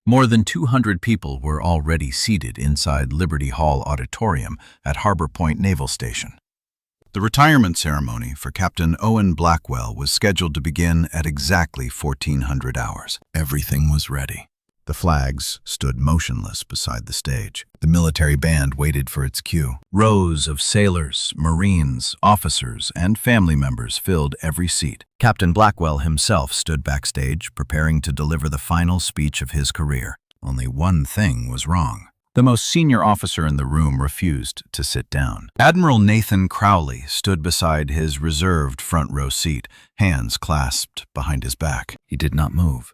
More than 200 people were already seated inside Liberty Hall Auditorium at Harbor Point Naval Station. The retirement ceremony for Captain Owen Blackwell was scheduled to begin at exactly 1400 hours. Everything was ready. The flags stood motionless beside the stage. The military band waited for its cue. Rows of sailors, Marines, officers, and family members filled every seat. Captain Blackwell himself stood backstage, preparing to deliver the final speech of his career. Only one thing was wrong. The most senior officer in the room refused to sit down. Admiral Nathan Crowley stood beside his reserved front row seat, hands clasped behind his back. He did not move.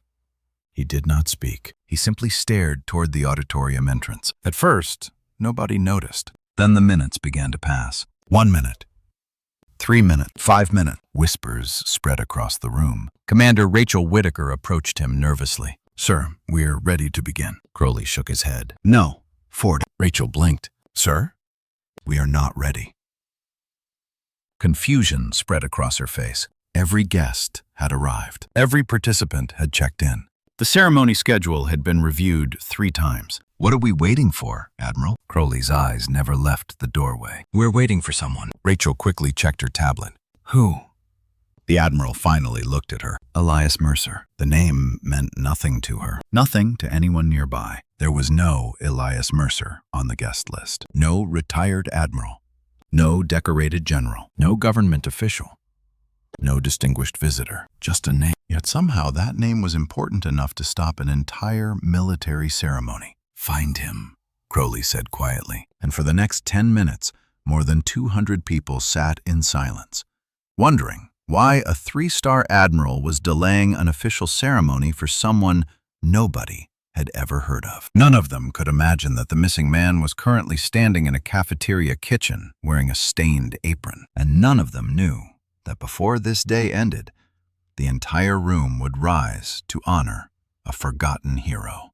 He did not speak. He simply stared toward the auditorium entrance. At first, nobody noticed. Then the minutes began to pass. 1 minute. 3 minutes. 5 minutes. Whispers spread across the room. Commander Rachel Whitaker approached him nervously. "Sir, we're ready to begin." Crowley shook his head. "No. 40. Rachel blinked. "Sir? We are not ready." Confusion spread across her face. Every guest had arrived. Every participant had checked in. The ceremony schedule had been reviewed 3 times. "What are we waiting for, Admiral?" Crowley's eyes never left the doorway. "We're waiting for someone." Rachel quickly checked her tablet. "Who?" The Admiral finally looked at her. Elias Mercer. The name meant nothing to her. Nothing to anyone nearby. There was no Elias Mercer on the guest list. No retired admiral. No decorated general. No government official. No distinguished visitor. Just a name. Yet somehow that name was important enough to stop an entire military ceremony. "Find him," Crowley said quietly. And for the next 10 minutes, more than 200 people sat in silence, wondering why a 3-star admiral was delaying an official ceremony for someone nobody had ever heard of. None of them could imagine that the missing man was currently standing in a cafeteria kitchen wearing a stained apron. And none of them knew that before this day ended, the entire room would rise to honor a forgotten hero.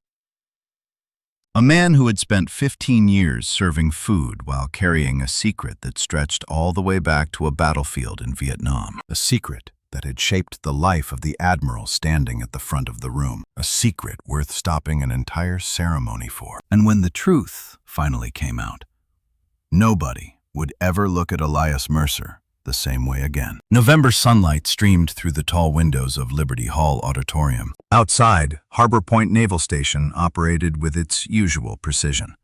A man who had spent 15 years serving food while carrying a secret that stretched all the way back to a battlefield in Vietnam. A secret that had shaped the life of the Admiral standing at the front of the room. A secret worth stopping an entire ceremony for. And when the truth finally came out, nobody would ever look at Elias Mercer the same way again. November sunlight streamed through the tall windows of Liberty Hall Auditorium. Outside, Harbor Point Naval Station operated with its usual precision.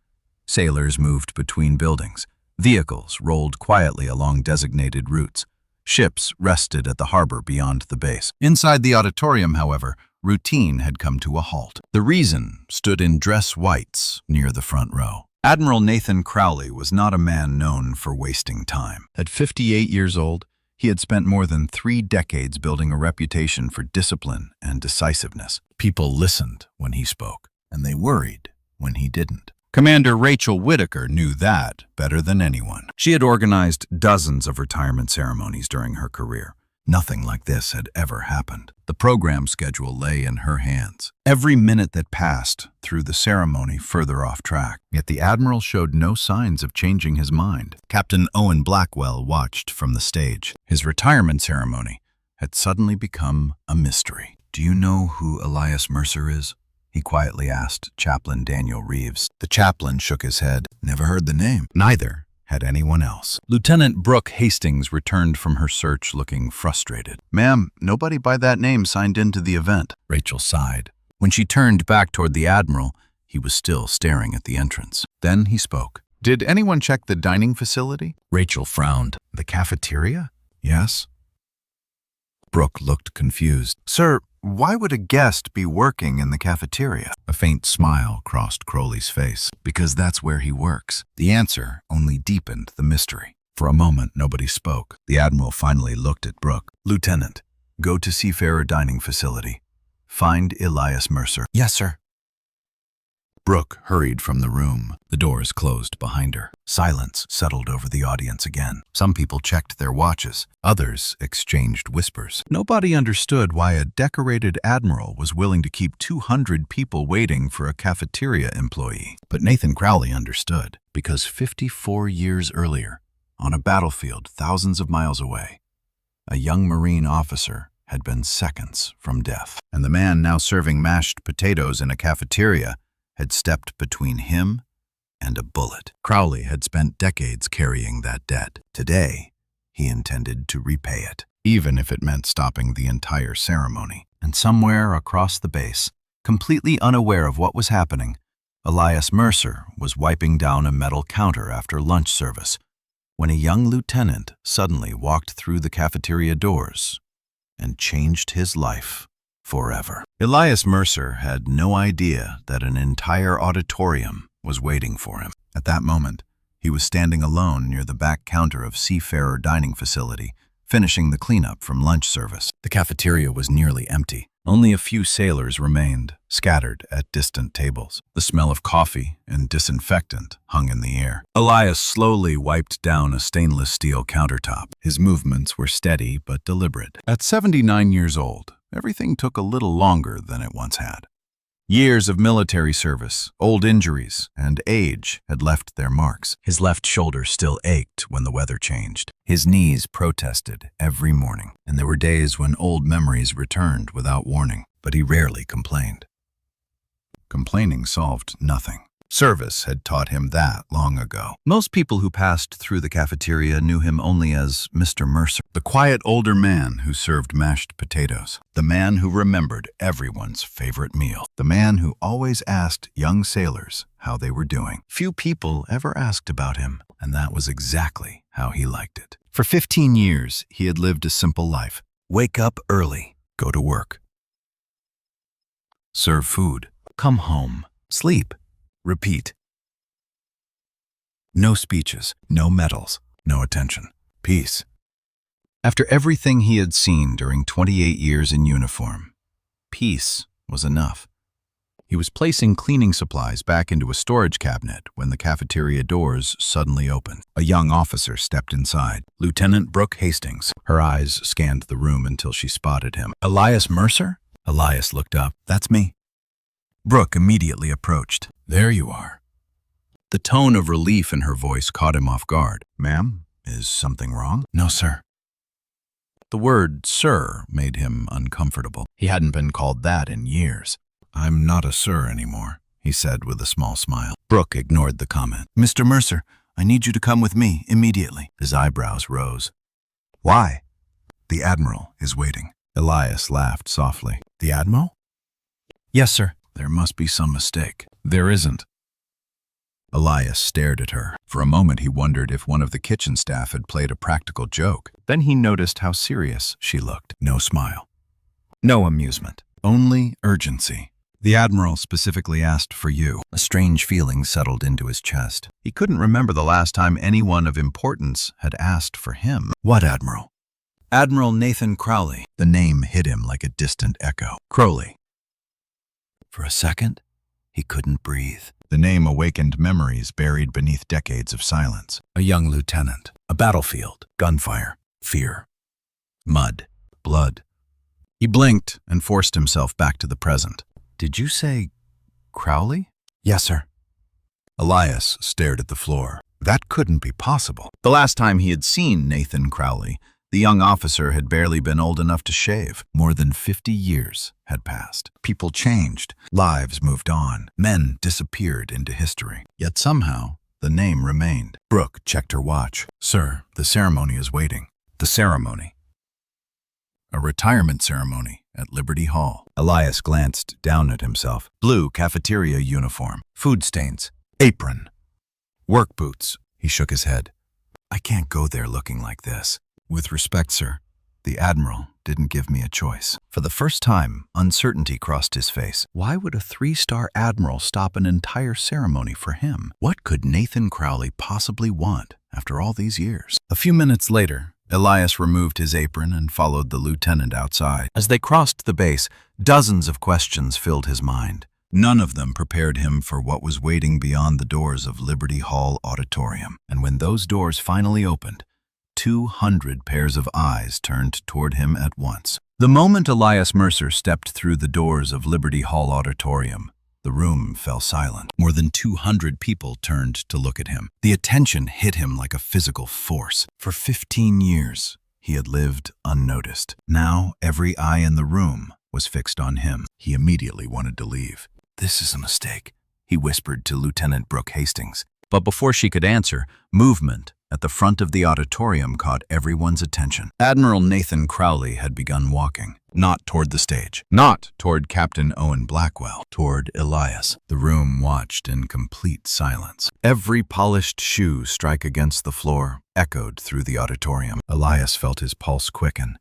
Sailors moved between buildings. Vehicles rolled quietly along designated routes. Ships rested at the harbor beyond the base. Inside the auditorium, however, routine had come to a halt. The reason stood in dress whites near the front row. Admiral Nathan Crowley was not a man known for wasting time. At 58 years old, he had spent more than 3 decades building a reputation for discipline and decisiveness. People listened when he spoke, and they worried when he didn't. Commander Rachel Whitaker knew that better than anyone. She had organized dozens of retirement ceremonies during her career. Nothing like this had ever happened. The program schedule lay in her hands. Every minute that passed threw the ceremony further off track. Yet the Admiral showed no signs of changing his mind. Captain Owen Blackwell watched from the stage. His retirement ceremony had suddenly become a mystery. "Do you know who Elias Mercer is?" he quietly asked Chaplain Daniel Reeves. The chaplain shook his head. "Never heard the name." Neither had anyone else. Lieutenant Brooke Hastings returned from her search looking frustrated. "Ma'am, nobody by that name signed into the event." Rachel sighed. When she turned back toward the Admiral, he was still staring at the entrance. Then he spoke. "Did anyone check the dining facility?" Rachel frowned. "The cafeteria?" "Yes." Brooke looked confused. "Sir, why would a guest be working in the cafeteria?" A faint smile crossed Crowley's face. "Because that's where he works." The answer only deepened the mystery. For a moment, nobody spoke. The Admiral finally looked at Brooke. "Lieutenant, go to Seafarer Dining Facility. Find Elias Mercer." "Yes, sir." Brooke hurried from the room. The doors closed behind her. Silence settled over the audience again. Some people checked their watches. Others exchanged whispers. Nobody understood why a decorated admiral was willing to keep 200 people waiting for a cafeteria employee. But Nathan Crowley understood, because 54 years earlier, on a battlefield thousands of miles away, a young Marine officer had been seconds from death. And the man now serving mashed potatoes in a cafeteria had stepped between him and a bullet. Crowley had spent decades carrying that debt. Today, he intended to repay it, even if it meant stopping the entire ceremony. And somewhere across the base, completely unaware of what was happening, Elias Mercer was wiping down a metal counter after lunch service when a young lieutenant suddenly walked through the cafeteria doors and changed his life forever. Elias Mercer had no idea that an entire auditorium was waiting for him. At that moment, he was standing alone near the back counter of Seafarer Dining Facility, finishing the cleanup from lunch service. The cafeteria was nearly empty. Only a few sailors remained, scattered at distant tables. The smell of coffee and disinfectant hung in the air. Elias slowly wiped down a stainless steel countertop. His movements were steady but deliberate. At 79 years old, everything took a little longer than it once had. Years of military service, old injuries, and age had left their marks. His left shoulder still ached when the weather changed. His knees protested every morning, and there were days when old memories returned without warning, but he rarely complained. Complaining solved nothing. Service had taught him that long ago. Most people who passed through the cafeteria knew him only as Mr. Mercer, the quiet older man who served mashed potatoes, the man who remembered everyone's favorite meal, the man who always asked young sailors how they were doing. Few people ever asked about him, and that was exactly how he liked it. For 15 years, he had lived a simple life. Wake up early, go to work, serve food, come home, sleep, repeat. No speeches, no medals, no attention. Peace. After everything he had seen during 28 years in uniform, peace was enough. He was placing cleaning supplies back into a storage cabinet when the cafeteria doors suddenly opened. A young officer stepped inside. Lieutenant Brooke Hastings. Her eyes scanned the room until she spotted him. Elias Mercer? Elias looked up. That's me. Brooke immediately approached. There you are. The tone of relief in her voice caught him off guard. Ma'am, is something wrong? No, sir. The word sir made him uncomfortable. He hadn't been called that in years. I'm not a sir anymore, he said with a small smile. Brooke ignored the comment. Mr. Mercer, I need you to come with me immediately. His eyebrows rose. Why? The Admiral is waiting. Elias laughed softly. The Admiral? Yes, sir. There must be some mistake. There isn't. Elias stared at her. For a moment he wondered if one of the kitchen staff had played a practical joke. Then he noticed how serious she looked. No smile. No amusement. Only urgency. The Admiral specifically asked for you. A strange feeling settled into his chest. He couldn't remember the last time anyone of importance had asked for him. What Admiral? Admiral Nathan Crowley. The name hit him like a distant echo. Crowley. For a second, he couldn't breathe. The name awakened memories buried beneath decades of silence. A young lieutenant, a battlefield, gunfire, fear, mud, blood. He blinked and forced himself back to the present. Did you say Crowley? Yes, sir. Elias stared at the floor. That couldn't be possible. The last time he had seen Nathan Crowley, the young officer had barely been old enough to shave. More than 50 years had passed. People changed. Lives moved on. Men disappeared into history. Yet somehow, the name remained. Brooke checked her watch. Sir, the ceremony is waiting. The ceremony. A retirement ceremony at Liberty Hall. Elias glanced down at himself. Blue cafeteria uniform. Food stains. Apron. Work boots. He shook his head. I can't go there looking like this. With respect, sir, the Admiral didn't give me a choice. For the first time, uncertainty crossed his face. Why would a 3-star Admiral stop an entire ceremony for him? What could Nathan Crowley possibly want after all these years? A few minutes later, Elias removed his apron and followed the lieutenant outside. As they crossed the base, dozens of questions filled his mind. None of them prepared him for what was waiting beyond the doors of Liberty Hall Auditorium. And when those doors finally opened, 200 pairs of eyes turned toward him at once. The moment Elias Mercer stepped through the doors of Liberty Hall Auditorium, the room fell silent. More than 200 people turned to look at him. The attention hit him like a physical force. For 15 years, he had lived unnoticed. Now every eye in the room was fixed on him. He immediately wanted to leave. "This is a mistake," he whispered to Lieutenant Brooke Hastings. But before she could answer, movement at the front of the auditorium caught everyone's attention. Admiral Nathan Crowley had begun walking, not toward the stage, not toward Captain Owen Blackwell, toward Elias. The room watched in complete silence. Every polished shoe strike against the floor echoed through the auditorium. Elias felt his pulse quicken.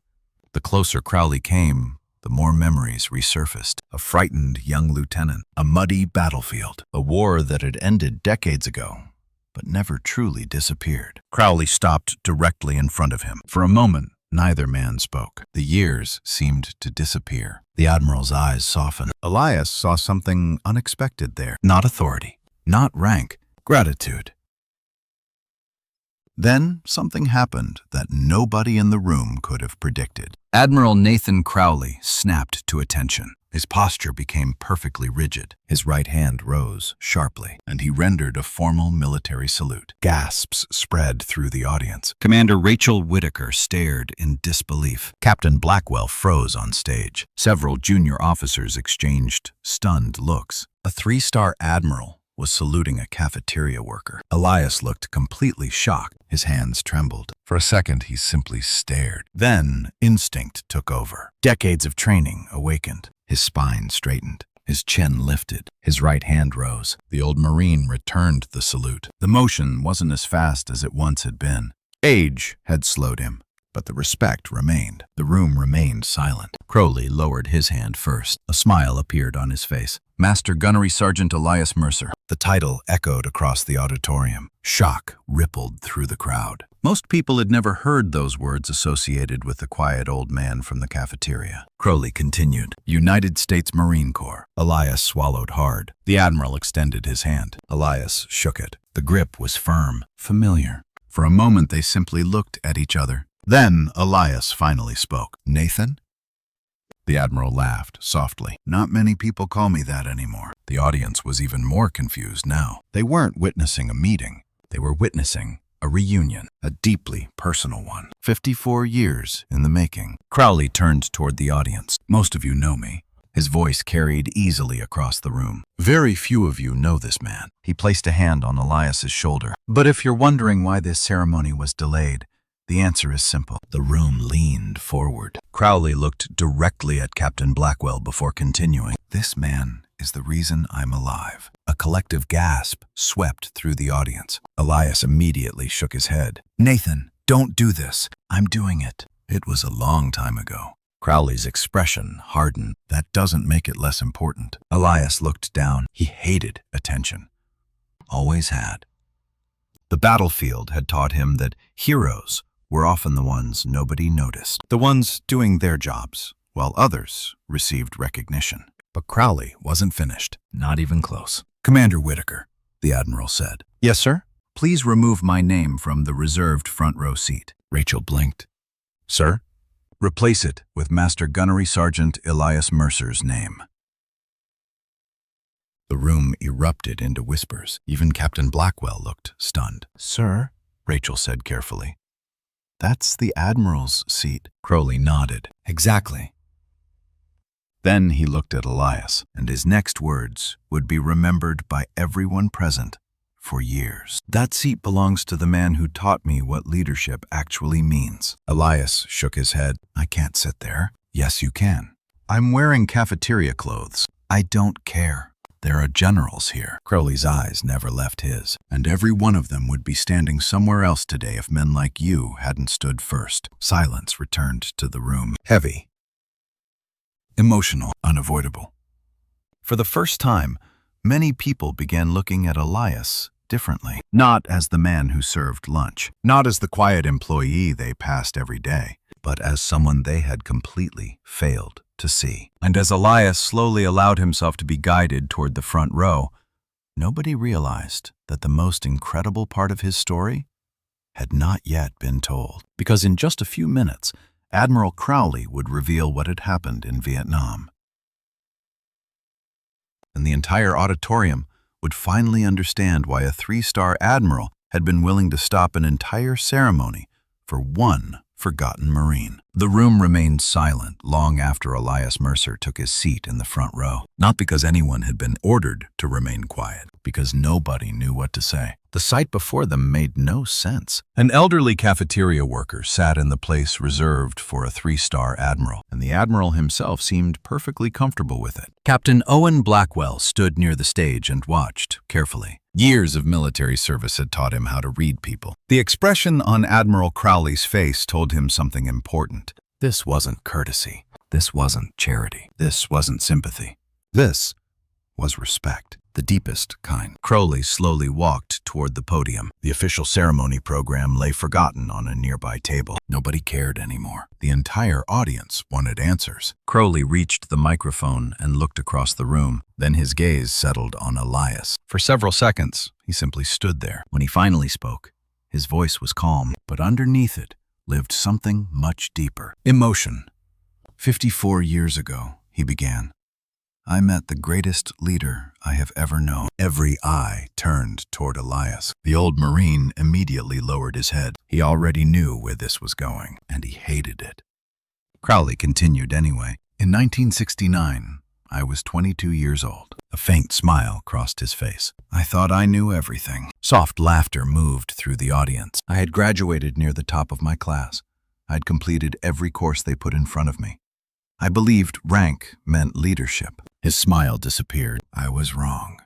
The closer Crowley came, the more memories resurfaced. A frightened young lieutenant, a muddy battlefield, a war that had ended decades ago, but never truly disappeared. Crowley stopped directly in front of him. For a moment, neither man spoke. The years seemed to disappear. The Admiral's eyes softened. Elias saw something unexpected there. Not authority, not rank, gratitude. Then something happened that nobody in the room could have predicted. Admiral Nathan Crowley snapped to attention. His posture became perfectly rigid. His right hand rose sharply, and he rendered a formal military salute. Gasps spread through the audience. Commander Rachel Whitaker stared in disbelief. Captain Blackwell froze on stage. Several junior officers exchanged stunned looks. A three-star admiral was saluting a cafeteria worker. Elias looked completely shocked. His hands trembled. For a second, he simply stared. Then, instinct took over. Decades of training awakened. His spine straightened. His chin lifted. His right hand rose. The old Marine returned the salute. The motion wasn't as fast as it once had been. Age had slowed him, but the respect remained. The room remained silent. Crowley lowered his hand first. A smile appeared on his face. Master Gunnery Sergeant Elias Mercer. The title echoed across the auditorium. Shock rippled through the crowd. Most people had never heard those words associated with the quiet old man from the cafeteria. Crowley continued. United States Marine Corps. Elias swallowed hard. The Admiral extended his hand. Elias shook it. The grip was firm, familiar. For a moment they simply looked at each other. Then Elias finally spoke. "Nathan?" The Admiral laughed softly. "Not many people call me that anymore." The audience was even more confused now. They weren't witnessing a meeting. They were witnessing a reunion, a deeply personal one. 54 years in the making. Crowley turned toward the audience. "Most of you know me." His voice carried easily across the room. "Very few of you know this man." He placed a hand on Elias's shoulder. "But if you're wondering why this ceremony was delayed, the answer is simple." The room leaned forward. Crowley looked directly at Captain Blackwell before continuing. "This man is the reason I'm alive." A collective gasp swept through the audience. Elias immediately shook his head. "Nathan, don't do this." "I'm doing it." "It was a long time ago." Crowley's expression hardened. "That doesn't make it less important." Elias looked down. He hated attention. Always had. The battlefield had taught him that heroes were often the ones nobody noticed, the ones doing their jobs, while others received recognition. But Crowley wasn't finished, not even close. "Commander Whitaker," the Admiral said. "Yes, sir?" "Please remove my name from the reserved front row seat." Rachel blinked. "Sir?" "Replace it with Master Gunnery Sergeant Elias Mercer's name." The room erupted into whispers. Even Captain Blackwell looked stunned. "Sir?" Rachel said carefully. "That's the Admiral's seat." Crowley nodded. "Exactly." Then he looked at Elias, and his next words would be remembered by everyone present for years. "That seat belongs to the man who taught me what leadership actually means." Elias shook his head. "I can't sit there." "Yes, you can. I'm wearing cafeteria clothes." "I don't care. There are generals here." Crowley's eyes never left his. "And every one of them would be standing somewhere else today if men like you hadn't stood first." Silence returned to the room. Heavy. Emotional. Unavoidable. For the first time, many people began looking at Elias differently. Not as the man who served lunch. Not as the quiet employee they passed every day. But as someone they had completely failed to see. And as Elias slowly allowed himself to be guided toward the front row, nobody realized that the most incredible part of his story had not yet been told. Because in just a few minutes, Admiral Crowley would reveal what had happened in Vietnam. And the entire auditorium would finally understand why a three-star admiral had been willing to stop an entire ceremony for one forgotten Marine. The room remained silent long after Elias Mercer took his seat in the front row. Not because anyone had been ordered to remain quiet, because nobody knew what to say. The sight before them made no sense. An elderly cafeteria worker sat in the place reserved for a 3-star admiral, and the admiral himself seemed perfectly comfortable with it. Captain Owen Blackwell stood near the stage and watched carefully. Years of military service had taught him how to read people. The expression on Admiral Crowley's face told him something important. This wasn't courtesy. This wasn't charity. This wasn't sympathy. This was respect, the deepest kind. Crowley slowly walked toward the podium. The official ceremony program lay forgotten on a nearby table. Nobody cared anymore. The entire audience wanted answers. Crowley reached the microphone and looked across the room. Then his gaze settled on Elias. For several seconds, he simply stood there. When he finally spoke, his voice was calm, but underneath it lived something much deeper. Emotion. 54 years ago, he began, I met the greatest leader I have ever known. Every eye turned toward Elias. The old Marine immediately lowered his head. He already knew where this was going, and he hated it. Crowley continued anyway. In 1969, I was 22 years old. A faint smile crossed his face. I thought I knew everything. Soft laughter moved through the audience. I had graduated near the top of my class. I'd completed every course they put in front of me. I believed rank meant leadership. His smile disappeared. I was wrong.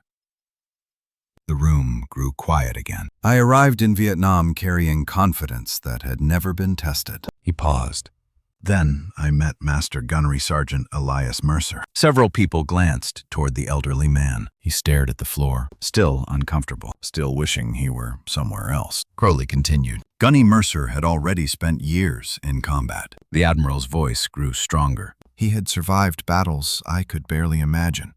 The room grew quiet again. I arrived in Vietnam carrying confidence that had never been tested. He paused. Then I met Master Gunnery Sergeant Elias Mercer. Several people glanced toward the elderly man. He stared at the floor, still uncomfortable, still wishing he were somewhere else. Crowley continued. Gunny Mercer had already spent years in combat. The Admiral's voice grew stronger. He had survived battles I could barely imagine.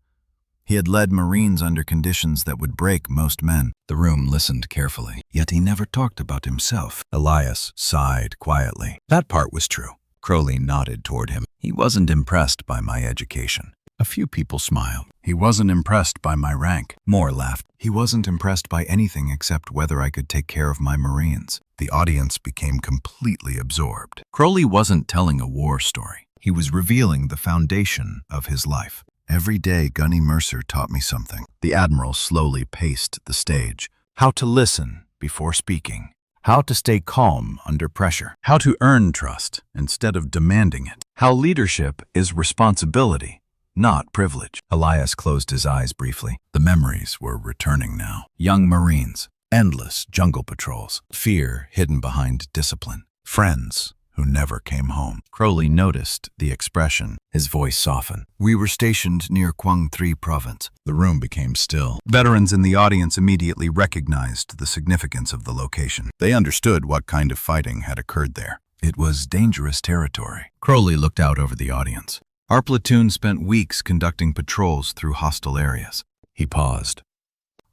He had led Marines under conditions that would break most men. The room listened carefully, yet he never talked about himself. Elias sighed quietly. That part was true. Crowley nodded toward him. He wasn't impressed by my education. A few people smiled. He wasn't impressed by my rank. More laughed. He wasn't impressed by anything except whether I could take care of my Marines. The audience became completely absorbed. Crowley wasn't telling a war story. He was revealing the foundation of his life. Every day, Gunny Mercer taught me something. The Admiral slowly paced the stage. How to listen before speaking. How to stay calm under pressure. How to earn trust instead of demanding it. How leadership is responsibility, not privilege. Elias closed his eyes briefly. The memories were returning now. Young Marines, endless jungle patrols, fear hidden behind discipline, friends who never came home. Crowley noticed the expression. His voice softened. We were stationed near Quang Tri province. The room became still. Veterans in the audience immediately recognized the significance of the location. They understood what kind of fighting had occurred there. It was dangerous territory. Crowley looked out over the audience. Our platoon spent weeks conducting patrols through hostile areas. He paused.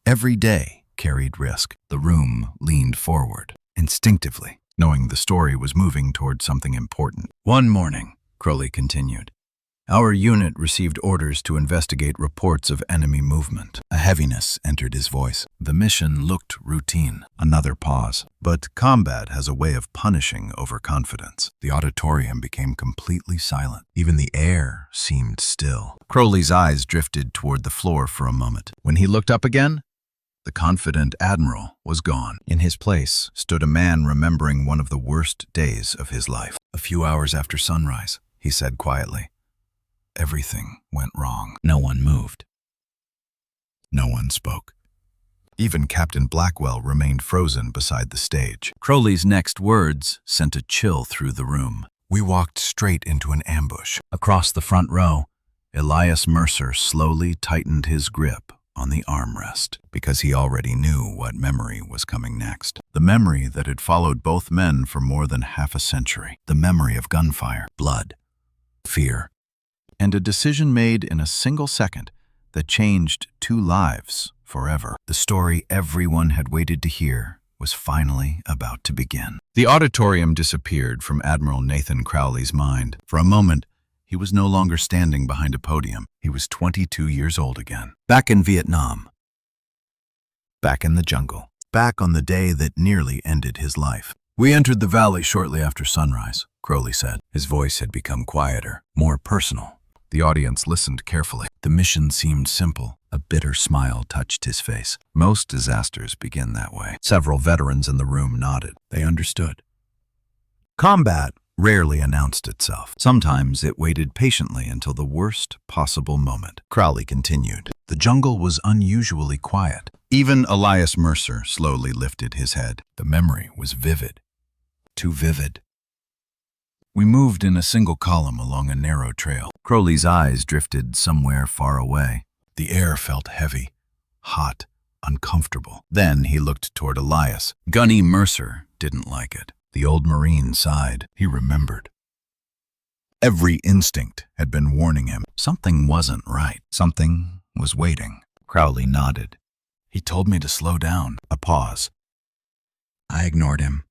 Every day carried risk. The room leaned forward, instinctively, knowing the story was moving toward something important. One morning, Crowley continued, our unit received orders to investigate reports of enemy movement. A heaviness entered his voice. The mission looked routine. Another pause. But combat has a way of punishing overconfidence. The auditorium became completely silent. Even the air seemed still. Crowley's eyes drifted toward the floor for a moment. When he looked up again, the confident Admiral was gone. In his place stood a man remembering one of the worst days of his life. A few hours after sunrise, he said quietly, everything went wrong. No one moved. No one spoke. Even Captain Blackwell remained frozen beside the stage. Crowley's next words sent a chill through the room. We walked straight into an ambush. Across the front row, Elias Mercer slowly tightened his grip on the armrest, because he already knew what memory was coming next. The memory that had followed both men for more than half a century. The memory of gunfire, blood, fear, and a decision made in a single second that changed two lives forever. The story everyone had waited to hear was finally about to begin. The auditorium disappeared from Admiral Nathan Crowley's mind. For a moment, he was no longer standing behind a podium. He was 22 years old again. Back in Vietnam. Back in the jungle. Back on the day that nearly ended his life. We entered the valley shortly after sunrise, Crowley said. His voice had become quieter, more personal. The audience listened carefully. The mission seemed simple. A bitter smile touched his face. Most disasters begin that way. Several veterans in the room nodded. They understood. Combat rarely announced itself. Sometimes it waited patiently until the worst possible moment. Crowley continued. The jungle was unusually quiet. Even Elias Mercer slowly lifted his head. The memory was vivid. Too vivid. We moved in a single column along a narrow trail. Crowley's eyes drifted somewhere far away. The air felt heavy, hot, uncomfortable. Then he looked toward Elias. Gunny Mercer didn't like it. The old Marine sighed. He remembered. Every instinct had been warning him. Something wasn't right. Something was waiting. Crowley nodded. He told me to slow down. A pause. I ignored him.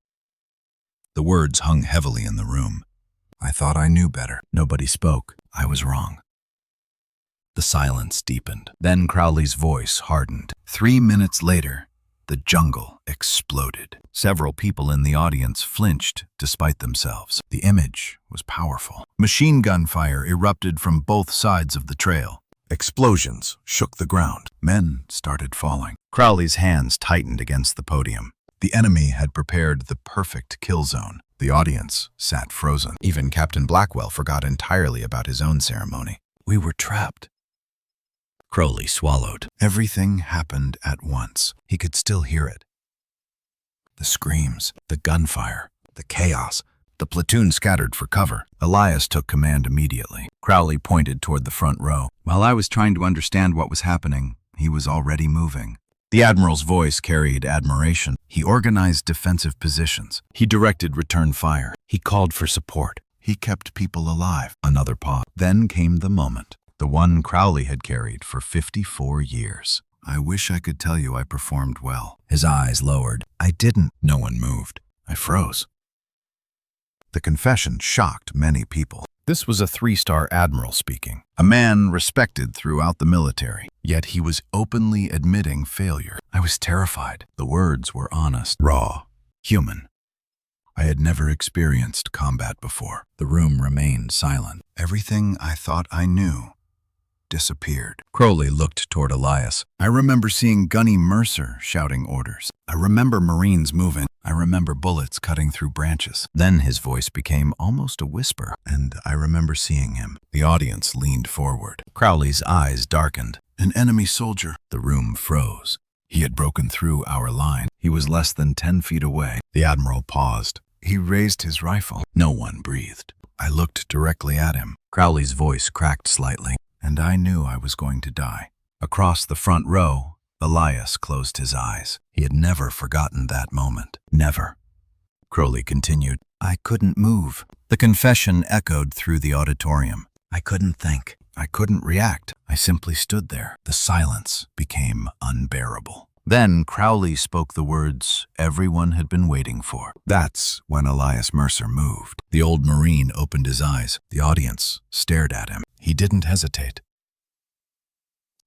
The words hung heavily in the room. I thought I knew better. Nobody spoke. I was wrong. The silence deepened. Then Crowley's voice hardened. 3 minutes later, the jungle exploded. Several people in the audience flinched despite themselves. The image was powerful. Machine gun fire erupted from both sides of the trail. Explosions shook the ground. Men started falling. Crowley's hands tightened against the podium. The enemy had prepared the perfect kill zone. The audience sat frozen. Even Captain Blackwell forgot entirely about his own ceremony. We were trapped. Crowley swallowed. Everything happened at once. He could still hear it. The screams, the gunfire, the chaos. The platoon scattered for cover. Elias took command immediately. Crowley pointed toward the front row. While I was trying to understand what was happening, he was already moving. The Admiral's voice carried admiration. He organized defensive positions. He directed return fire. He called for support. He kept people alive. Another pause. Then came the moment. The one Crowley had carried for 54 years. I wish I could tell you I performed well. His eyes lowered. I didn't. No one moved. I froze. The confession shocked many people. This was a 3-star admiral speaking, a man respected throughout the military, yet he was openly admitting failure. I was terrified. The words were honest, raw, human. I had never experienced combat before. The room remained silent. Everything I thought I knew disappeared. Crowley looked toward Elias. I remember seeing Gunny Mercer shouting orders. I remember Marines moving. I remember bullets cutting through branches. Then his voice became almost a whisper, and I remember seeing him. The audience leaned forward. Crowley's eyes darkened. An enemy soldier. The room froze. He had broken through our line. He was less than 10 feet away. The Admiral paused. He raised his rifle. No one breathed. I looked directly at him. Crowley's voice cracked slightly, and I knew I was going to die. Across the front row, Elias closed his eyes. He had never forgotten that moment. Never. Crowley continued. I couldn't move. The confession echoed through the auditorium. I couldn't think. I couldn't react. I simply stood there. The silence became unbearable. Then Crowley spoke the words everyone had been waiting for. That's when Elias Mercer moved. The old Marine opened his eyes. The audience stared at him. He didn't hesitate.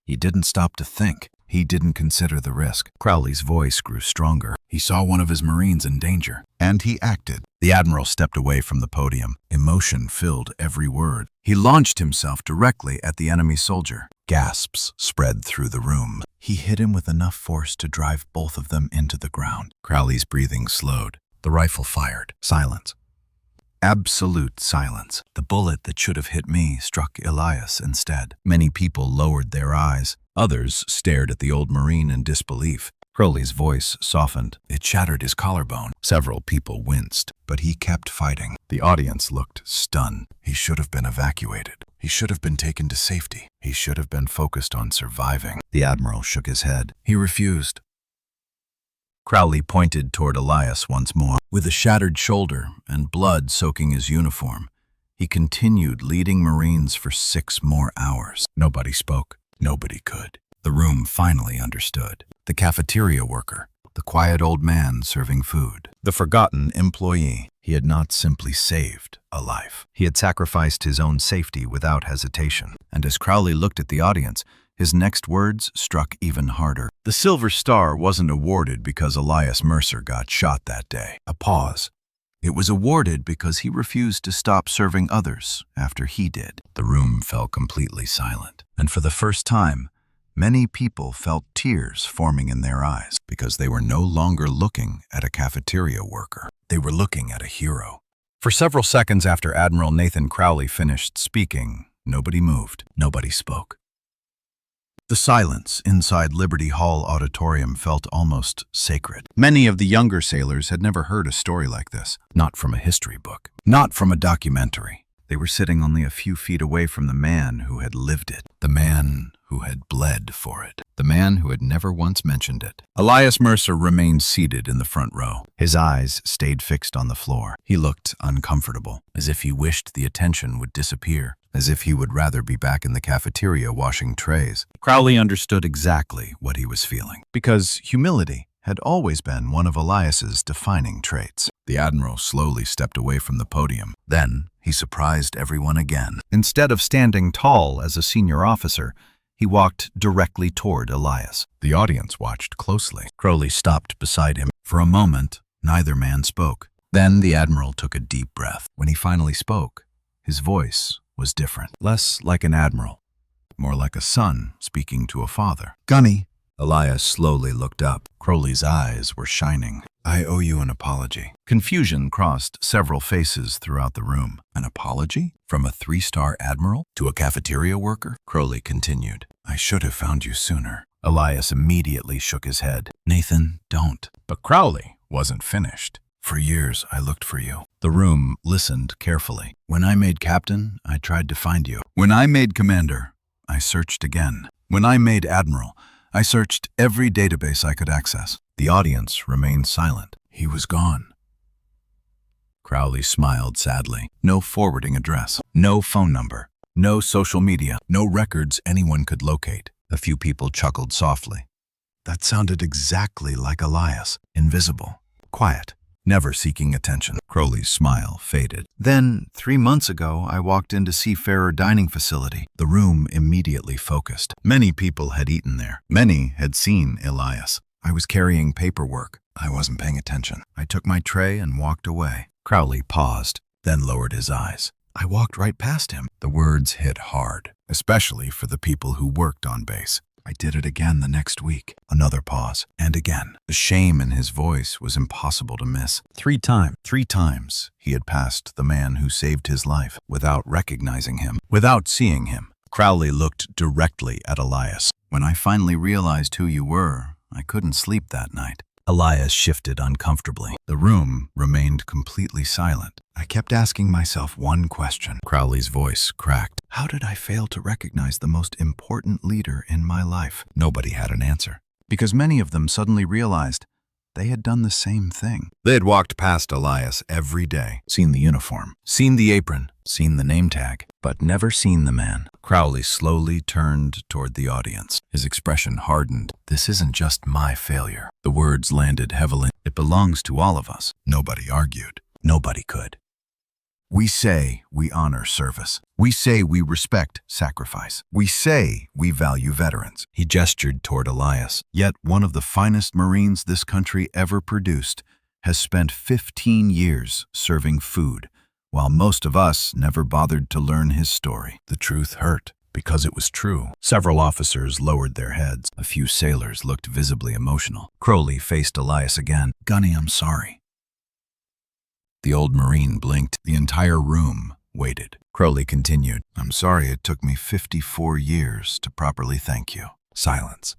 He didn't stop to think. He didn't consider the risk. Crowley's voice grew stronger. He saw one of his Marines in danger, and he acted. The Admiral stepped away from the podium. Emotion filled every word. He launched himself directly at the enemy soldier. Gasps spread through the room. He hit him with enough force to drive both of them into the ground. Crowley's breathing slowed. The rifle fired. Silence. Absolute silence. The bullet that should have hit me struck Elias instead. Many people lowered their eyes. Others stared at the old Marine in disbelief. Crowley's voice softened. It shattered his collarbone. Several people winced, but he kept fighting. The audience looked stunned. He should have been evacuated. He should have been taken to safety. He should have been focused on surviving. The Admiral shook his head. He refused. Crowley pointed toward Elias once more. With a shattered shoulder and blood soaking his uniform, he continued leading Marines for 6 more hours. Nobody spoke. Nobody could. The room finally understood. The cafeteria worker, the quiet old man serving food, the forgotten employee. He had not simply saved a life. He had sacrificed his own safety without hesitation. And as Crowley looked at the audience, His next words struck even harder. The Silver Star wasn't awarded because Elias Mercer got shot that day. A pause. It was awarded because he refused to stop serving others after he did. The room fell completely silent, and for the first time, many people felt tears forming in their eyes because they were no longer looking at a cafeteria worker. They were looking at a hero. For several seconds after Admiral Nathan Crowley finished speaking, nobody moved, nobody spoke. The silence inside Liberty Hall Auditorium felt almost sacred. Many of the younger sailors had never heard a story like this, not from a history book, not from a documentary. They were sitting only a few feet away from the man who had lived it, the man who had bled for it, the man who had never once mentioned it. Elias Mercer remained seated in the front row. His eyes stayed fixed on the floor. He looked uncomfortable, as if he wished the attention would disappear, as if he would rather be back in the cafeteria washing trays. Crowley understood exactly what he was feeling, because humility had always been one of Elias's defining traits. The Admiral slowly stepped away from the podium. Then he surprised everyone again. Instead of standing tall as a senior officer, he walked directly toward Elias. The audience watched closely. Crowley stopped beside him. For a moment, neither man spoke. Then the Admiral took a deep breath. When he finally spoke, his voice was different. Less like an admiral, more like a son speaking to a father. "Gunny." Elias slowly looked up. Crowley's eyes were shining. "I owe you an apology." Confusion crossed several faces throughout the room. An apology? From a 3-star admiral to a cafeteria worker? Crowley continued. "I should have found you sooner." Elias immediately shook his head. "Nathan, don't." But Crowley wasn't finished. "For years, I looked for you." The room listened carefully. "When I made captain, I tried to find you. When I made commander, I searched again. When I made admiral, I searched every database I could access." The audience remained silent. He was gone. Crowley smiled sadly. No forwarding address, no phone number, no social media, no records anyone could locate. A few people chuckled softly. That sounded exactly like Elias. Invisible, quiet, never seeking attention. Crowley's smile faded. "Then, 3 months ago, I walked into Seafarer Dining Facility." The room immediately focused. Many people had eaten there. Many had seen Elias. "I was carrying paperwork. I wasn't paying attention. I took my tray and walked away." Crowley paused, then lowered his eyes. "I walked right past him." The words hit hard, especially for the people who worked on base. "I did it again the next week." Another pause, and again. The shame in his voice was impossible to miss. 3 times he had passed the man who saved his life without recognizing him, without seeing him. Crowley looked directly at Elias. "When I finally realized who you were, I couldn't sleep that night." Elias shifted uncomfortably. The room remained completely silent. "I kept asking myself one question." Crowley's voice cracked. "How did I fail to recognize the most important leader in my life?" Nobody had an answer, because many of them suddenly realized they had done the same thing. They had walked past Elias every day, seen the uniform, seen the apron, seen the name tag, but never seen the man. Crowley slowly turned toward the audience. His expression hardened. "This isn't just my failure." The words landed heavily. "It belongs to all of us." Nobody argued. Nobody could. "We say we honor service. We say we respect sacrifice. We say we value veterans." He gestured toward Elias. "Yet one of the finest Marines this country ever produced has spent 15 years serving food, while most of us never bothered to learn his story." The truth hurt, because it was true. Several officers lowered their heads. A few sailors looked visibly emotional. Crowley faced Elias again. "Gunny, I'm sorry." The old Marine blinked. The entire room waited. Crowley continued. "I'm sorry it took me 54 years to properly thank you." Silence.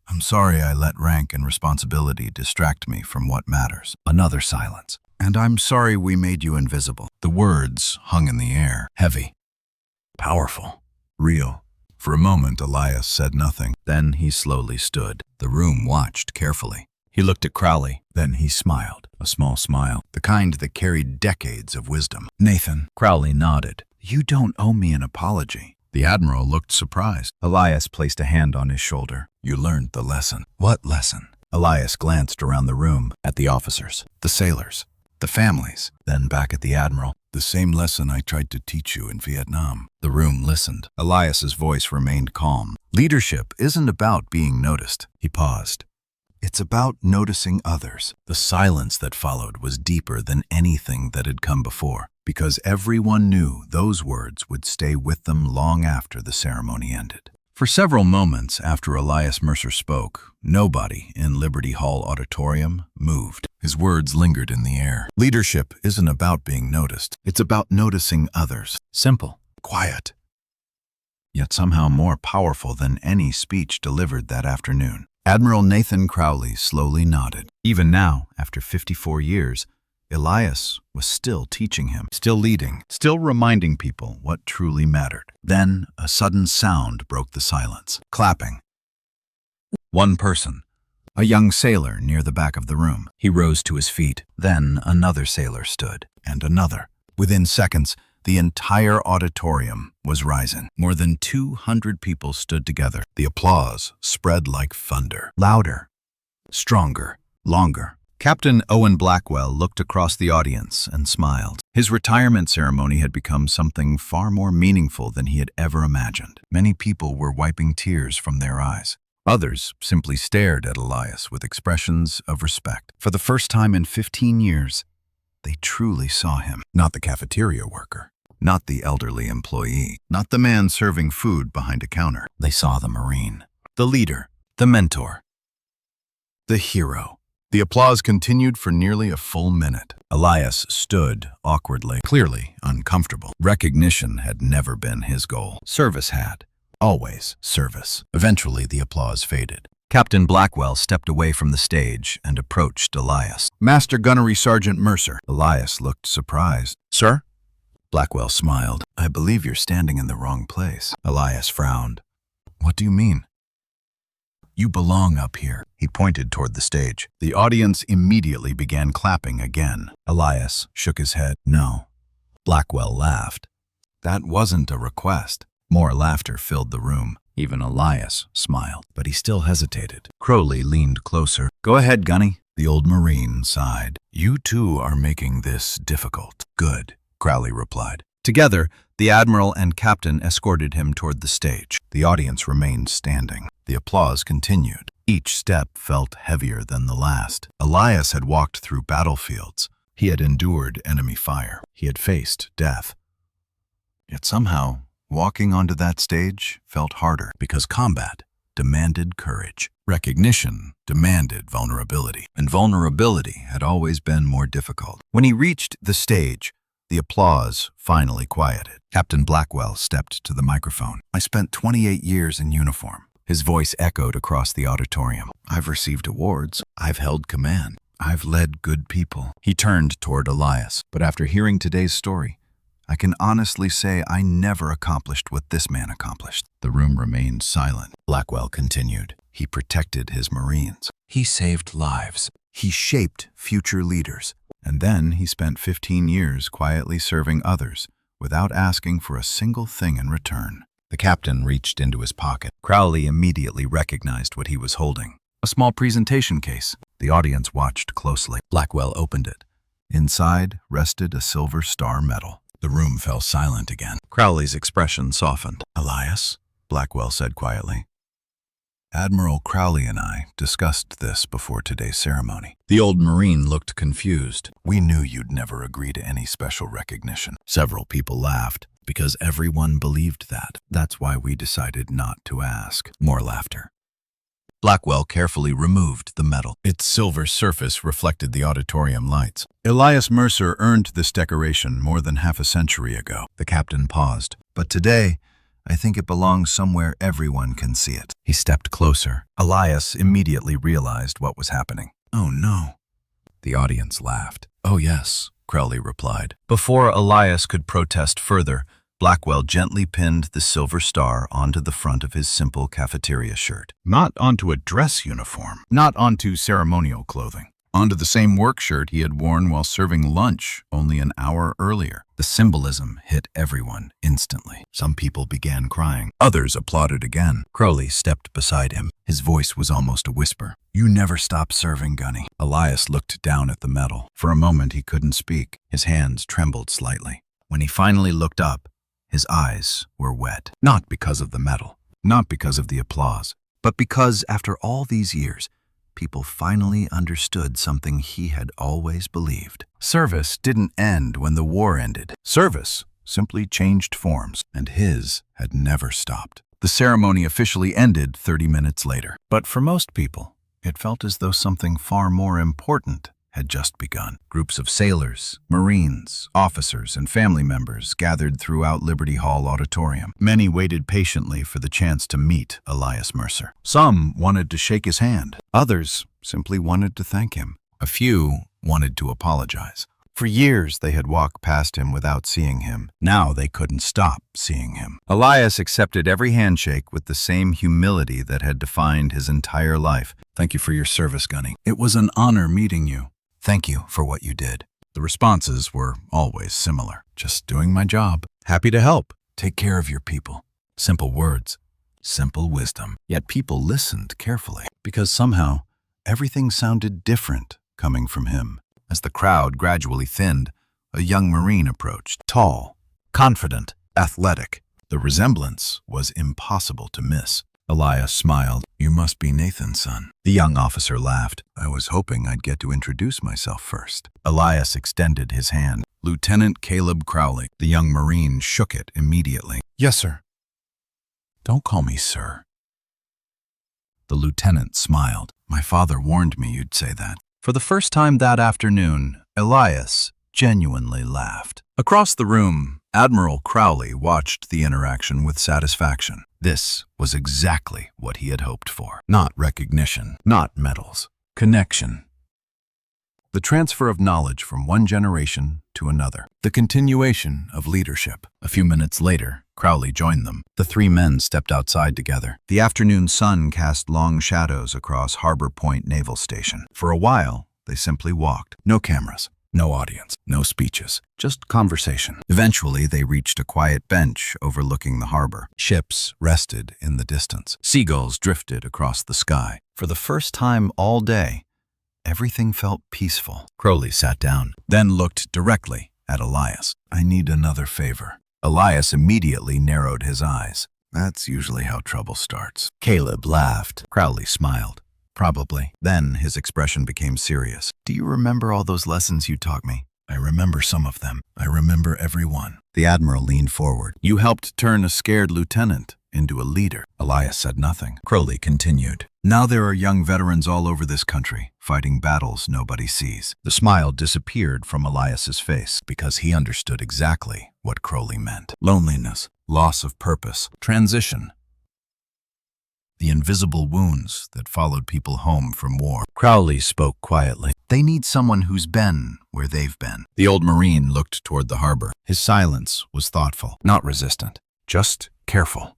"I'm sorry I let rank and responsibility distract me from what matters." Another silence. "And I'm sorry we made you invisible." The words hung in the air, heavy, powerful, real. For a moment, Elias said nothing. Then he slowly stood. The room watched carefully. He looked at Crowley. Then he smiled, a small smile, the kind that carried decades of wisdom. "Nathan." Crowley nodded. "You don't owe me an apology." The Admiral looked surprised. Elias placed a hand on his shoulder. "You learned the lesson." "What lesson?" Elias glanced around the room, at the officers, the sailors, the families, then back at the Admiral. The same lesson I tried to teach you in Vietnam. The room listened. Elias's voice remained calm. Leadership isn't about being noticed. He paused. It's about noticing others. The silence that followed was deeper than anything that had come before, because everyone knew those words would stay with them long after the ceremony ended. For several moments after Elias Mercer spoke, nobody in Liberty Hall Auditorium moved. His words lingered in the air. Leadership isn't about being noticed. It's about noticing others. Simple, quiet, yet somehow more powerful than any speech delivered that afternoon. Admiral Nathan Crowley slowly nodded. Even now, after 54 years, Elias was still teaching him, still leading, still reminding people what truly mattered. Then a sudden sound broke the silence. Clapping. One person, a young sailor near the back of the room. He rose to his feet. Then another sailor stood, and another. Within seconds, the entire auditorium was rising. More than 200 people stood together. The applause spread like thunder. Louder, stronger, longer. Captain Owen Blackwell looked across the audience and smiled. His retirement ceremony had become something far more meaningful than he had ever imagined. Many people were wiping tears from their eyes. Others simply stared at Elias with expressions of respect. For the first time in 15 years, they truly saw him. Not the cafeteria worker, not the elderly employee, not the man serving food behind a counter. They saw the Marine, the leader, the mentor, the hero. The applause continued for nearly a full minute. Elias stood awkwardly, clearly uncomfortable. Recognition had never been his goal. Service had. Always service. Eventually, the applause faded. Captain Blackwell stepped away from the stage and approached Elias. Master Gunnery Sergeant Mercer. Elias looked surprised. Sir? Blackwell smiled. I believe you're standing in the wrong place. Elias frowned. What do you mean? You belong up here. He pointed toward the stage. The audience immediately began clapping again. Elias shook his head. No. Blackwell laughed. That wasn't a request. More laughter filled the room. Even Elias smiled, but he still hesitated. Crowley leaned closer. Go ahead, Gunny. The old Marine sighed. You two are making this difficult. Good, Crowley replied. Together, the Admiral and Captain escorted him toward the stage. The audience remained standing. The applause continued. Each step felt heavier than the last. Elias had walked through battlefields. He had endured enemy fire. He had faced death. Yet somehow, walking onto that stage felt harder because combat demanded courage. Recognition demanded vulnerability, and vulnerability had always been more difficult. When he reached the stage, the applause finally quieted. Captain Blackwell stepped to the microphone. I spent 28 years in uniform. His voice echoed across the auditorium. I've received awards. I've held command. I've led good people. He turned toward Elias. But after hearing today's story, I can honestly say I never accomplished what this man accomplished. The room remained silent. Blackwell continued. He protected his Marines. He saved lives. He shaped future leaders. And then he spent 15 years quietly serving others without asking for a single thing in return. The captain reached into his pocket. Crowley immediately recognized what he was holding. A small presentation case. The audience watched closely. Blackwell opened it. Inside rested a silver star medal. The room fell silent again. Crowley's expression softened. Elias, Blackwell said quietly. Admiral Crowley and I discussed this before today's ceremony. The old Marine looked confused. We knew you'd never agree to any special recognition. Several people laughed, because everyone believed that. That's why we decided not to ask. More laughter. Blackwell carefully removed the medal. Its silver surface reflected the auditorium lights. Elias Mercer earned this decoration more than half a century ago. The captain paused. But today, I think it belongs somewhere everyone can see it. He stepped closer. Elias immediately realized what was happening. Oh no. The audience laughed. Oh yes, Crowley replied. Before Elias could protest further, Blackwell gently pinned the silver star onto the front of his simple cafeteria shirt. Not onto a dress uniform, not onto ceremonial clothing. Onto the same work shirt he had worn while serving lunch only an hour earlier. The symbolism hit everyone instantly. Some people began crying. Others applauded again. Crowley stepped beside him. His voice was almost a whisper. You never stop serving, Gunny. Elias looked down at the medal. For a moment he couldn't speak. His hands trembled slightly. When he finally looked up, his eyes were wet. Not because of the medal, not because of the applause, but because after all these years, people finally understood something he had always believed. Service didn't end when the war ended. Service simply changed forms, and his had never stopped. The ceremony officially ended 30 minutes later. But for most people, it felt as though something far more important had just begun. Groups of sailors, Marines, officers, and family members gathered throughout Liberty Hall auditorium. Many waited patiently for the chance to meet Elias Mercer. Some wanted to shake his hand. Others simply wanted to thank him. A few wanted to apologize. For years, they had walked past him without seeing him. Now they couldn't stop seeing him. Elias accepted every handshake with the same humility that had defined his entire life. Thank you for your service, Gunny. It was an honor meeting you. Thank you for what you did. The responses were always similar. Just doing my job. Happy to help. Take care of your people. Simple words. Simple wisdom. Yet people listened carefully because somehow everything sounded different coming from him. As the crowd gradually thinned, a young Marine approached. Tall, confident, athletic. The resemblance was impossible to miss. Elias smiled. You must be Nathan's son. The young officer laughed. I was hoping I'd get to introduce myself first. Elias extended his hand. Lieutenant Caleb Crowley. The young Marine shook it immediately. Yes, sir. Don't call me sir. The lieutenant smiled. My father warned me you'd say that. For the first time that afternoon, Elias genuinely laughed. Across the room, Admiral Crowley watched the interaction with satisfaction. This was exactly what he had hoped for. Not recognition, not medals, connection. The transfer of knowledge from one generation to another. The continuation of leadership. A few minutes later, Crowley joined them. The three men stepped outside together. The afternoon sun cast long shadows across Harbor Point Naval Station. For a while, they simply walked. No cameras, no audience, no speeches, just conversation. Eventually, they reached a quiet bench overlooking the harbor. Ships rested in the distance. Seagulls drifted across the sky. For the first time all day, everything felt peaceful. Crowley sat down, then looked directly at Elias. I need another favor. Elias immediately narrowed his eyes. That's usually how trouble starts. Caleb laughed. Crowley smiled. Probably. Then his expression became serious. Do you remember all those lessons you taught me? I remember some of them. I remember every one. The Admiral leaned forward. You helped turn a scared lieutenant into a leader. Elias said nothing. Crowley continued. Now there are young veterans all over this country, fighting battles nobody sees. The smile disappeared from Elias's face because he understood exactly what Crowley meant. Loneliness, loss of purpose, transition. The invisible wounds that followed people home from war. Crowley spoke quietly. They need someone who's been where they've been. The old Marine looked toward the harbor. His silence was thoughtful, not resistant, just careful.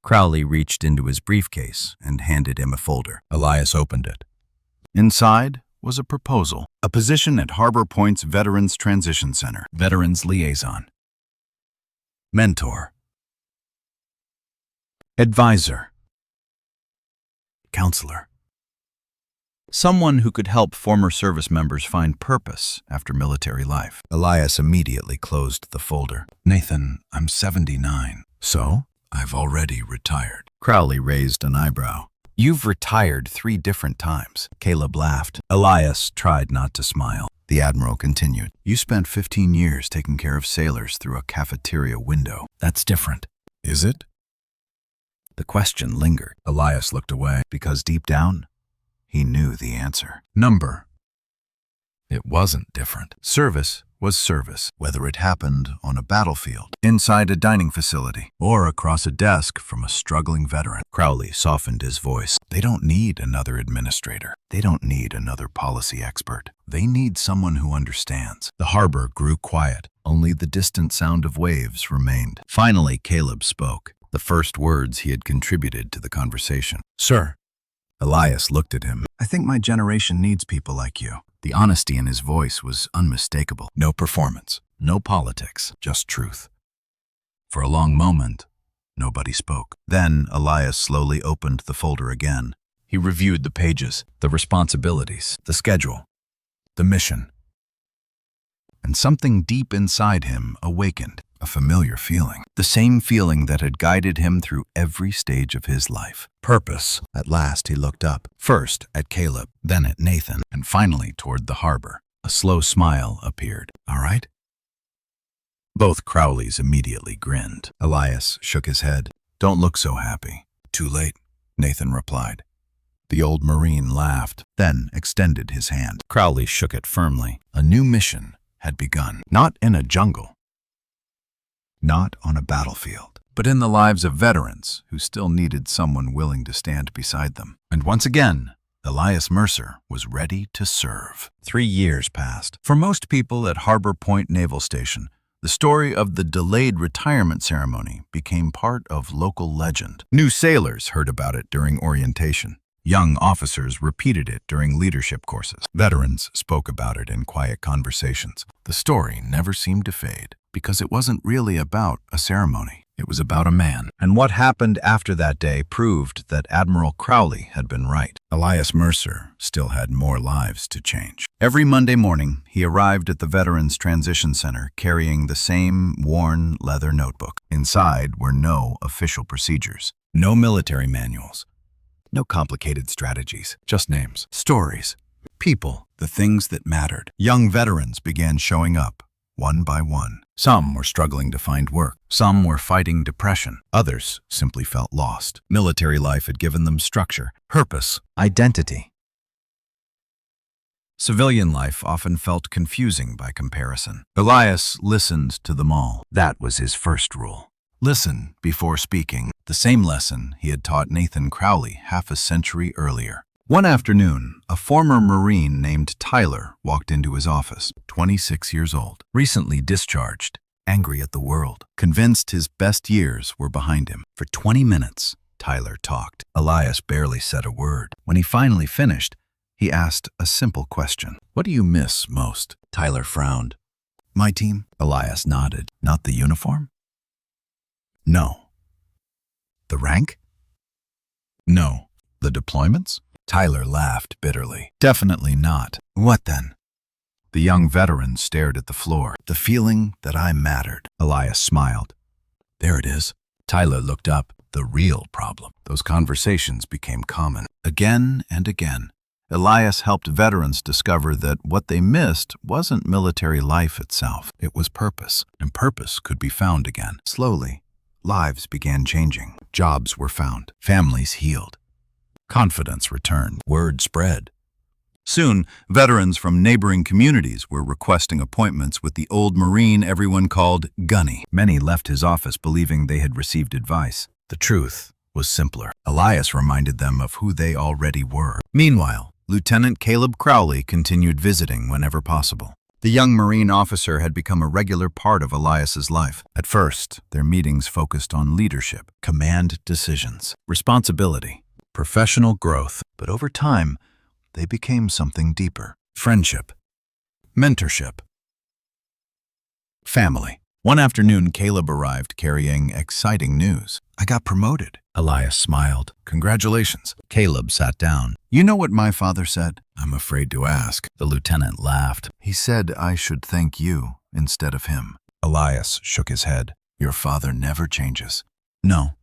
Crowley reached into his briefcase and handed him a folder. Elias opened it. Inside was a proposal, a position at Harbor Point's Veterans Transition Center, Veterans Liaison, Mentor, Advisor, Counselor. Someone who could help former service members find purpose after military life. Elias immediately closed the folder. Nathan, I'm 79. So? I've already retired. Crowley raised an eyebrow. You've retired 3 different times. Caleb laughed. Elias tried not to smile. The Admiral continued. You spent 15 years taking care of sailors through a cafeteria window. That's different. Is it? The question lingered. Elias looked away because deep down, he knew the answer. Number. It wasn't different. Service was service, whether it happened on a battlefield, inside a dining facility, or across a desk from a struggling veteran. Crowley softened his voice. They don't need another administrator. They don't need another policy expert. They need someone who understands. The harbor grew quiet. Only the distant sound of waves remained. Finally, Caleb spoke, the first words he had contributed to the conversation. Sir. Elias looked at him. I think my generation needs people like you. The honesty in his voice was unmistakable. No performance, no politics, just truth. For a long moment, nobody spoke. Then Elias slowly opened the folder again. He reviewed the pages, the responsibilities, the schedule, the mission. and something deep inside him awakened. A familiar feeling. The same feeling that had guided him through every stage of his life. Purpose. At last he looked up, first at Caleb, then at Nathan, and finally toward the harbor. A slow smile appeared. All right? Both Crowleys immediately grinned. Elias shook his head. Don't look so happy. Too late, Nathan replied. The old Marine laughed, then extended his hand. Crowley shook it firmly. A new mission had begun. Not in a jungle. Not on a battlefield, but in the lives of veterans who still needed someone willing to stand beside them. And once again, Elias Mercer was ready to serve. 3 years passed. For most people at Harbor Point Naval Station, the story of the delayed retirement ceremony became part of local legend. New sailors heard about it during orientation. Young officers repeated it during leadership courses. Veterans spoke about it in quiet conversations. The story never seemed to fade because it wasn't really about a ceremony. It was about a man. And what happened after that day proved that Admiral Crowley had been right. Elias Mercer still had more lives to change. Every Monday morning, he arrived at the Veterans Transition Center carrying the same worn leather notebook. Inside were no official procedures, no military manuals, no complicated strategies, just names, stories, people, the things that mattered. Young veterans began showing up, one by one. Some were struggling to find work. Some were fighting depression. Others simply felt lost. Military life had given them structure, purpose, identity. Civilian life often felt confusing by comparison. Elias listened to them all. That was his first rule. Listen before speaking, the same lesson he had taught Nathan Crowley half a century earlier. One afternoon, a former Marine named Tyler walked into his office, 26 years old, recently discharged, angry at the world, convinced his best years were behind him. For 20 minutes, Tyler talked. Elias barely said a word. When he finally finished, he asked a simple question. What do you miss most? Tyler frowned. My team? Elias nodded. Not the uniform? No. The rank? No. The deployments? Tyler laughed bitterly. Definitely not. What then? The young veteran stared at the floor. The feeling that I mattered. Elias smiled. There it is. Tyler looked up. The real problem. Those conversations became common. Again and again, Elias helped veterans discover that what they missed wasn't military life itself. It was purpose, and purpose could be found again. Slowly, lives began changing. Jobs were found. Families healed. Confidence returned. Word spread. Soon, veterans from neighboring communities were requesting appointments with the old Marine everyone called Gunny. Many left his office believing they had received advice. The truth was simpler. Elias reminded them of who they already were. Meanwhile, Lieutenant Caleb Crowley continued visiting whenever possible. The young Marine officer had become a regular part of Elias's life. At first, their meetings focused on leadership, command decisions, responsibility, professional growth. But over time, they became something deeper. Friendship, mentorship, family. One afternoon, Caleb arrived carrying exciting news. I got promoted. Elias smiled. Congratulations. Caleb sat down. You know what my father said? I'm afraid to ask. The lieutenant laughed. He said I should thank you instead of him. Elias shook his head. Your father never changes. No.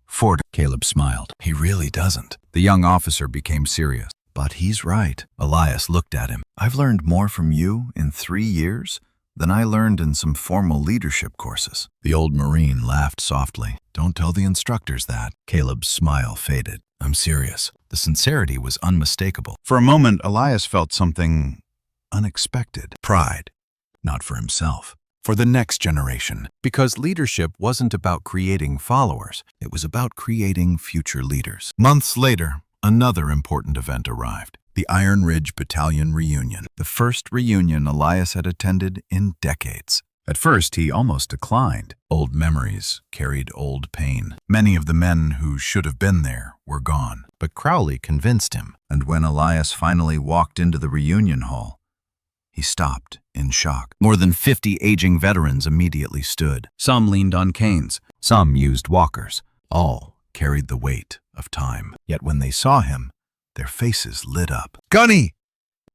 Ford. Caleb smiled. He really doesn't. The young officer became serious. But he's right. Elias looked at him. I've learned more from you in 3 years than I learned in some formal leadership courses. The old Marine laughed softly. Don't tell the instructors that. Caleb's smile faded. I'm serious. The sincerity was unmistakable. For a moment, Elias felt something unexpected. Pride. Not for himself. For the next generation. Because leadership wasn't about creating followers. It was about creating future leaders. Months later, another important event arrived. The Iron Ridge Battalion reunion. The first reunion Elias had attended in decades. At first, he almost declined. Old memories carried old pain. Many of the men who should have been there were gone. But Crowley convinced him, and when Elias finally walked into the reunion hall, he stopped in shock. More than 50 aging veterans immediately stood. Some leaned on canes. Some used walkers. All carried the weight of time. Yet when they saw him, their faces lit up. Gunny!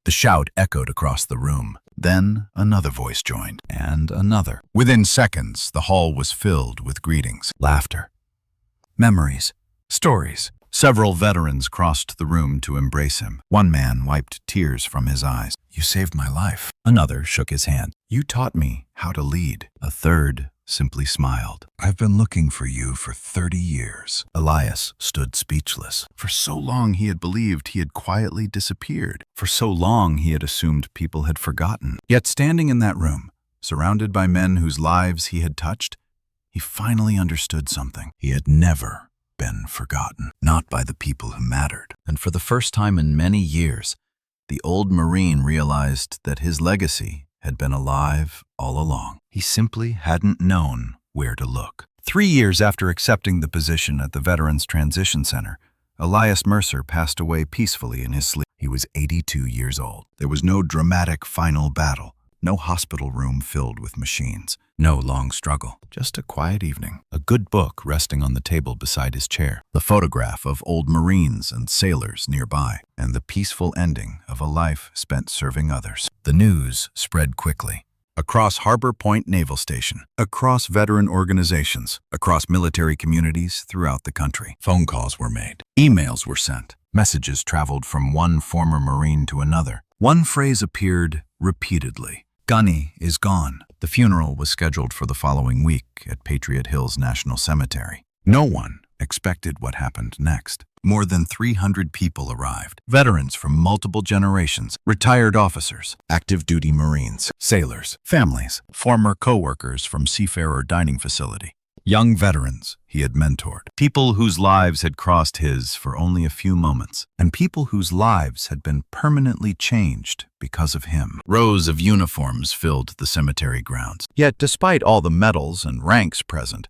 The shout echoed across the room. Then another voice joined, and another. Within seconds, the hall was filled with greetings, laughter, memories, stories. Several veterans crossed the room to embrace him. One man wiped tears from his eyes. "You saved my life." Another shook his hand. "You taught me how to lead." A third simply smiled. "I've been looking for you for 30 years. Elias stood speechless. For so long he had believed he had quietly disappeared. For so long he had assumed people had forgotten. Yet standing in that room, surrounded by men whose lives he had touched, he finally understood something. He had never been forgotten, not by the people who mattered. And for the first time in many years, the old Marine realized that his legacy had been alive all along. He simply hadn't known where to look. 3 years after accepting the position at the Veterans Transition Center, Elias Mercer passed away peacefully in his sleep. He was 82 years old. There was no dramatic final battle, no hospital room filled with machines, no long struggle, just a quiet evening, a good book resting on the table beside his chair, the photograph of old Marines and sailors nearby, and the peaceful ending of a life spent serving others. The news spread quickly. Across Harbor Point Naval Station, across veteran organizations, across military communities throughout the country. Phone calls were made. Emails were sent. Messages traveled from one former Marine to another. One phrase appeared repeatedly. "Gunny is gone." The funeral was scheduled for the following week at Patriot Hills National Cemetery. No one expected what happened next. More than 300 people arrived. Veterans from multiple generations, retired officers, active duty Marines, sailors, families, former co-workers from Seafarer Dining Facility, young veterans he had mentored, people whose lives had crossed his for only a few moments, and people whose lives had been permanently changed because of him. Rows of uniforms filled the cemetery grounds. Yet, despite all the medals and ranks present,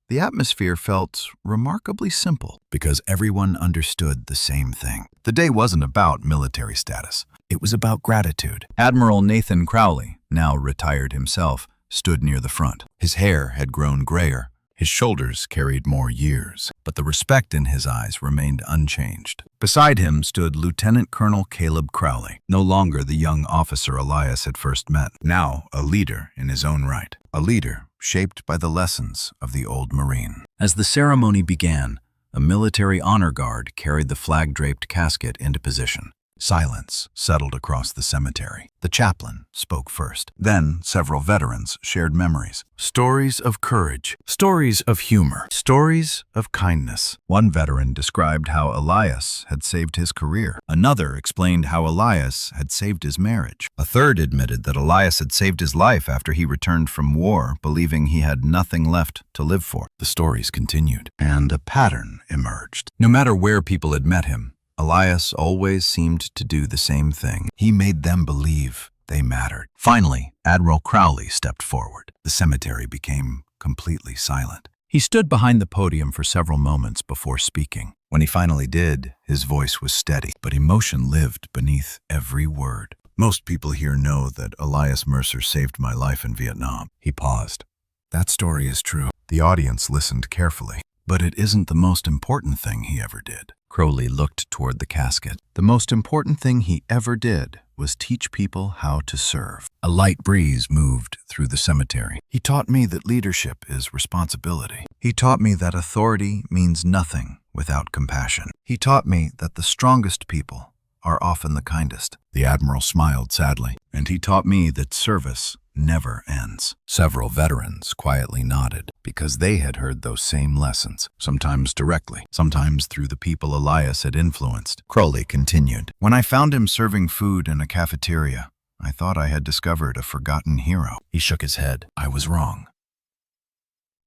the atmosphere felt remarkably simple because everyone understood the same thing. The day wasn't about military status. It was about gratitude. Admiral Nathan Crowley, now retired himself, stood near the front. His hair had grown grayer. His shoulders carried more years, but the respect in his eyes remained unchanged. Beside him stood Lieutenant Colonel Caleb Crowley, no longer the young officer Elias had first met, now a leader in his own right, a leader shaped by the lessons of the old Marine. As the ceremony began, a military honor guard carried the flag-draped casket into position. Silence settled across the cemetery. The chaplain spoke first. Then several veterans shared memories. Stories of courage, stories of humor, stories of kindness. One veteran described how Elias had saved his career. Another explained how Elias had saved his marriage. A third admitted that Elias had saved his life after he returned from war, believing he had nothing left to live for. The stories continued, and a pattern emerged. No matter where people had met him, Elias always seemed to do the same thing. He made them believe they mattered. Finally, Admiral Crowley stepped forward. The cemetery became completely silent. He stood behind the podium for several moments before speaking. When he finally did, his voice was steady, but emotion lived beneath every word. "Most people here know that Elias Mercer saved my life in Vietnam." He paused. "That story is true." The audience listened carefully. "But it isn't the most important thing he ever did." Crowley looked toward the casket. "The most important thing he ever did was teach people how to serve." A light breeze moved through the cemetery. "He taught me that leadership is responsibility. He taught me that authority means nothing without compassion. He taught me that the strongest people are often the kindest." The Admiral smiled sadly. "And he taught me that service never ends." Several veterans quietly nodded because they had heard those same lessons, sometimes directly, sometimes through the people Elias had influenced. Crowley continued, "When I found him serving food in a cafeteria, I thought I had discovered a forgotten hero." He shook his head. "I was wrong."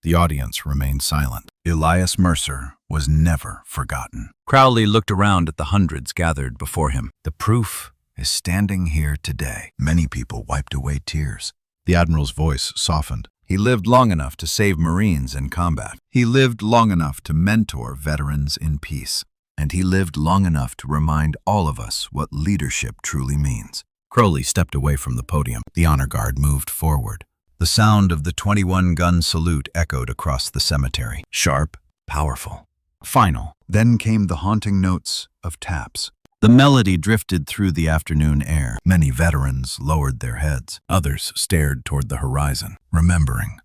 The audience remained silent. Elias Mercer was never forgotten. Crowley looked around at the hundreds gathered before him. "The proof is standing here today." Many people wiped away tears. The Admiral's voice softened. He lived long enough to save Marines in combat. He lived long enough to mentor veterans in peace. And he lived long enough to remind all of us what leadership truly means. Crowley stepped away from the podium. The honor guard moved forward. The sound of the 21-gun salute echoed across the cemetery. Sharp, powerful, final. Then came the haunting notes of taps. The melody drifted through the afternoon air. Many veterans lowered their heads. Others stared toward the horizon, remembering,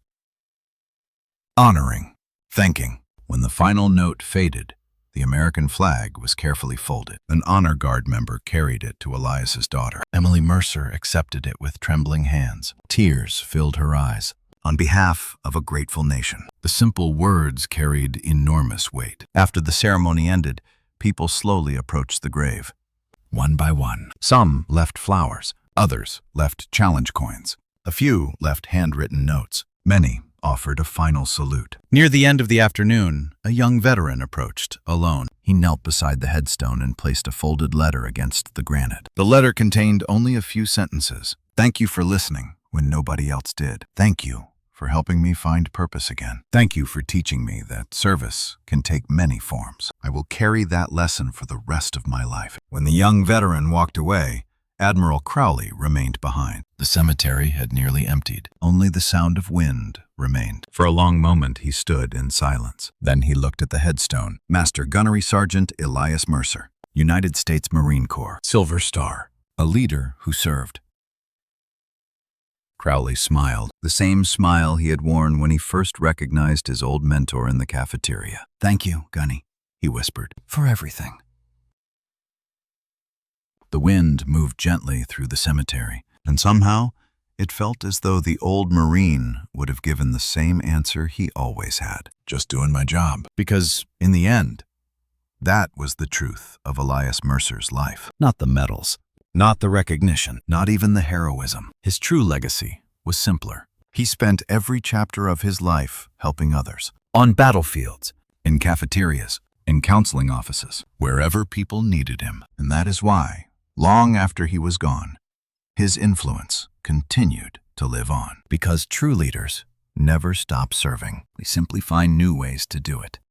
honoring, thanking. When the final note faded, the American flag was carefully folded. An honor guard member carried it to Elias's daughter. Emily Mercer accepted it with trembling hands. Tears filled her eyes. On behalf of a grateful nation. The simple words carried enormous weight. After the ceremony ended, people slowly approached the grave. One by one. Some left flowers. Others left challenge coins. A few left handwritten notes. Many offered a final salute. Near the end of the afternoon, a young veteran approached, alone. He knelt beside the headstone and placed a folded letter against the granite. The letter contained only a few sentences. Thank you for listening when nobody else did. Thank you for helping me find purpose again. Thank you for teaching me that service can take many forms. I will carry that lesson for the rest of my life. When the young veteran walked away, Admiral Crowley remained behind. The cemetery had nearly emptied. Only the sound of wind remained. For a long moment he stood in silence. Then he looked at the headstone. Master Gunnery Sergeant Elias Mercer, United States Marine Corps, Silver Star, a leader who served. Crowley smiled, the same smile he had worn when he first recognized his old mentor in the cafeteria. Thank you, Gunny, he whispered, for everything. The wind moved gently through the cemetery, and somehow it felt as though the old Marine would have given the same answer he always had. Just doing my job. Because, in the end, that was the truth of Elias Mercer's life. Not the medals, not the recognition, not even the heroism. His true legacy was simpler. He spent every chapter of his life helping others. On battlefields, in cafeterias, in counseling offices, wherever people needed him. And that is why, long after he was gone, his influence continued to live on. Because true leaders never stop serving. We simply find new ways to do it.